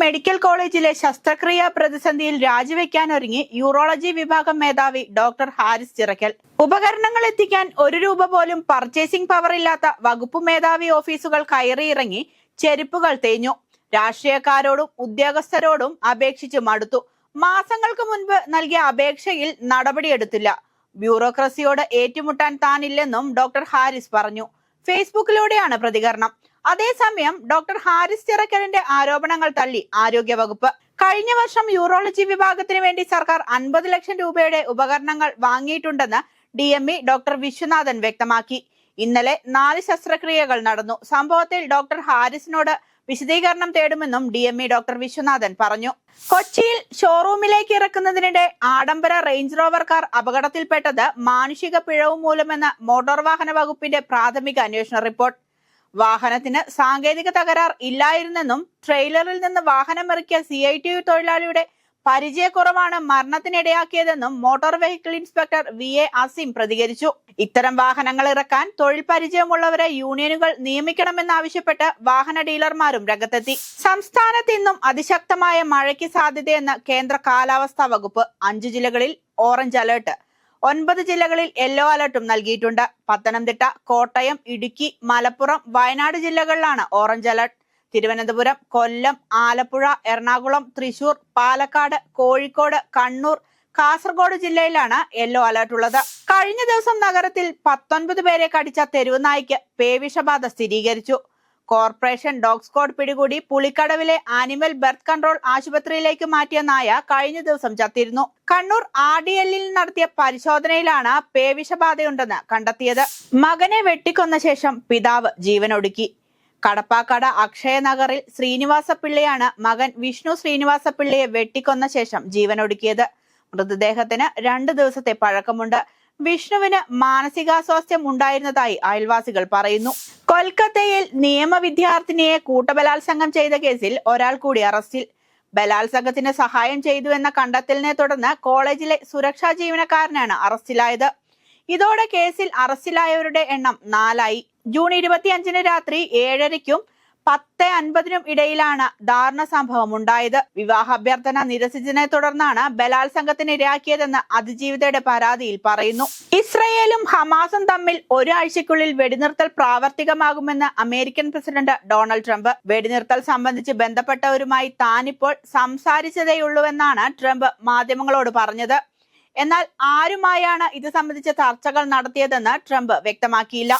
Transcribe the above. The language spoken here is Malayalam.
മെഡിക്കൽ കോളേജിലെ ശസ്ത്രക്രിയാ പ്രതിസന്ധിയിൽ രാജിവെക്കാനൊരുങ്ങി യൂറോളജി വിഭാഗം മേധാവി ഡോക്ടർ ഹാരിസ് ചിറക്കൽ. ഉപകരണങ്ങൾ എത്തിക്കാൻ ₹1 പോലും പർച്ചേസിംഗ് പവർ ഇല്ലാത്ത വകുപ്പ് മേധാവി ഓഫീസുകൾ കയറിയിറങ്ങി ചെരുപ്പുകൾ തേഞ്ഞു. രാഷ്ട്രീയക്കാരോടും ഉദ്യോഗസ്ഥരോടും അപേക്ഷിച്ച് മടുത്തു. മാസങ്ങൾക്ക് മുൻപ് നൽകിയ അപേക്ഷയിൽ നടപടിയെടുത്തില്ല. ബ്യൂറോക്രസിയോട് ഏറ്റുമുട്ടാൻ താനില്ലെന്നും ഡോക്ടർ ഹാരിസ് പറഞ്ഞു. ഫേസ്ബുക്കിലൂടെയാണ് പ്രതികരണം. അതേസമയം ഡോക്ടർ ഹാരിസ് ചിറക്കലിന്റെ ആരോപണങ്ങൾ തള്ളി ആരോഗ്യവകുപ്പ്. കഴിഞ്ഞ വർഷം യൂറോളജി വിഭാഗത്തിന് വേണ്ടി സർക്കാർ 50 ലക്ഷം രൂപയുടെ ഉപകരണങ്ങൾ വാങ്ങിയിട്ടുണ്ടെന്ന് DME ഡോക്ടർ വിശ്വനാഥൻ വ്യക്തമാക്കി. ഇന്നലെ 4 ശസ്ത്രക്രിയകൾ നടന്നു. സംഭവത്തിൽ ഡോക്ടർ ഹാരിസിനോട് വിശദീകരണം തേടുമെന്നും DME ഡോക്ടർ വിശ്വനാഥൻ പറഞ്ഞു. കൊച്ചിയിൽ ഷോറൂമിലേക്ക് ഇറക്കുന്നതിനിടെ ആഡംബര റേഞ്ച് റോവർ കാർ അപകടത്തിൽപ്പെട്ടത് മാനുഷിക പിഴവ് മൂലമെന്ന് മോട്ടോർ വാഹന വകുപ്പിന്റെ പ്രാഥമിക അന്വേഷണ റിപ്പോർട്ട്. വാഹനത്തിന് സാങ്കേതിക തകരാർ ഇല്ലായിരുന്നെന്നും ട്രെയിലറിൽ നിന്ന് വാഹനമിറക്കിയ CITU തൊഴിലാളിയുടെ പരിചയക്കുറവാണ് മരണത്തിനിടയാക്കിയതെന്നും motor vehicle inspector VA Azeem പ്രതികരിച്ചു. ഇത്തരം വാഹനങ്ങൾ ഇറക്കാൻ തൊഴിൽ പരിചയമുള്ളവരെ യൂണിയനുകൾ നിയമിക്കണമെന്നാവശ്യപ്പെട്ട് വാഹന ഡീലർമാരും രംഗത്തെത്തി. സംസ്ഥാനത്ത് ഇന്നും അതിശക്തമായ മഴയ്ക്ക് സാധ്യതയെന്ന് കേന്ദ്ര കാലാവസ്ഥാ വകുപ്പ്. 5 ജില്ലകളിൽ ഓറഞ്ച് അലേർട്ട്, 9 ജില്ലകളിൽ യെല്ലോ അലർട്ടും നൽകിയിട്ടുണ്ട്. പത്തനംതിട്ട, കോട്ടയം, ഇടുക്കി, മലപ്പുറം, വയനാട് ജില്ലകളിലാണ് ഓറഞ്ച് അലർട്ട്. തിരുവനന്തപുരം, കൊല്ലം, ആലപ്പുഴ, എറണാകുളം, തൃശൂർ, പാലക്കാട്, കോഴിക്കോട്, കണ്ണൂർ, കാസർഗോഡ് ജില്ലയിലാണ് യെല്ലോ അലർട്ട് ഉള്ളത്. കഴിഞ്ഞ ദിവസം നഗരത്തിൽ 19 പേരെ കടിച്ച തെരുവ് നായ്ക്ക് പേവിഷബാധ സ്ഥിരീകരിച്ചു. കോർപ്പറേഷൻ ഡോഗ് സ്ക്വാഡ് പിടികൂടി പുളിക്കടവിലെ ആനിമൽ ബർത്ത് കൺട്രോൾ ആശുപത്രിയിലേക്ക് മാറ്റിയ നായ കഴിഞ്ഞ ദിവസം ചത്തിരുന്നു. കണ്ണൂർ RDLൽ നടത്തിയ പരിശോധനയിലാണ് പേവിഷബാധയുണ്ടെന്ന് കണ്ടെത്തിയത്. മകനെ വെട്ടിക്കൊന്ന ശേഷം പിതാവ് ജീവനൊടുക്കി. കടപ്പാക്കട അക്ഷയനഗറിൽ ശ്രീനിവാസപിള്ളയാണ് മകൻ വിഷ്ണു ശ്രീനിവാസപിള്ളയെ വെട്ടിക്കൊന്ന ശേഷം ജീവനൊടുക്കിയത്. മൃതദേഹത്തിന് 2 ദിവസത്തെ പഴക്കമുണ്ട്. വിഷ്ണുവിന് മാനസികാസ്വാസ്ഥ്യം ഉണ്ടായിരുന്നതായി അയൽവാസികൾ പറയുന്നു. കൊൽക്കത്തയിൽ നിയമ വിദ്യാർത്ഥിനിയെ കൂട്ടബലാത്സംഗം ചെയ്ത കേസിൽ ഒരാൾ കൂടി അറസ്റ്റിൽ. ബലാത്സംഗത്തിന് സഹായം ചെയ്തു എന്ന കണ്ടെത്തലിനെ തുടർന്ന് കോളേജിലെ സുരക്ഷാ ജീവനക്കാരനാണ് അറസ്റ്റിലായത്. ഇതോടെ കേസിൽ അറസ്റ്റിലായവരുടെ എണ്ണം 4 ആയി. ജൂൺ 25 രാത്രി 7:30-നും 10:50-നും ഇടയിലാണ് ദാരുണ സംഭവം ഉണ്ടായത്. വിവാഹാഭ്യർത്ഥന നിരസിച്ചതിനെ തുടർന്നാണ് ബലാത്സംഗത്തിന് ഇരയാക്കിയതെന്ന് അതിജീവിതയുടെ പരാതിയിൽ പറയുന്നു. ഇസ്രയേലും ഹമാസും തമ്മിൽ ഒരാഴ്ചയ്ക്കുള്ളിൽ വെടിനിർത്തൽ പ്രാവർത്തികമാകുമെന്ന് അമേരിക്കൻ പ്രസിഡന്റ് ഡൊണാൾഡ് ട്രംപ്. വെടിനിർത്തൽ സംബന്ധിച്ച് ബന്ധപ്പെട്ടവരുമായി താനിപ്പോൾ സംസാരിച്ചതേയുള്ളൂവെന്നാണ് ട്രംപ് മാധ്യമങ്ങളോട് പറഞ്ഞത്. എന്നാൽ ആരുമായാണ് ഇത് സംബന്ധിച്ച ചർച്ചകൾ നടത്തിയതെന്ന് ട്രംപ് വ്യക്തമാക്കിയില്ല.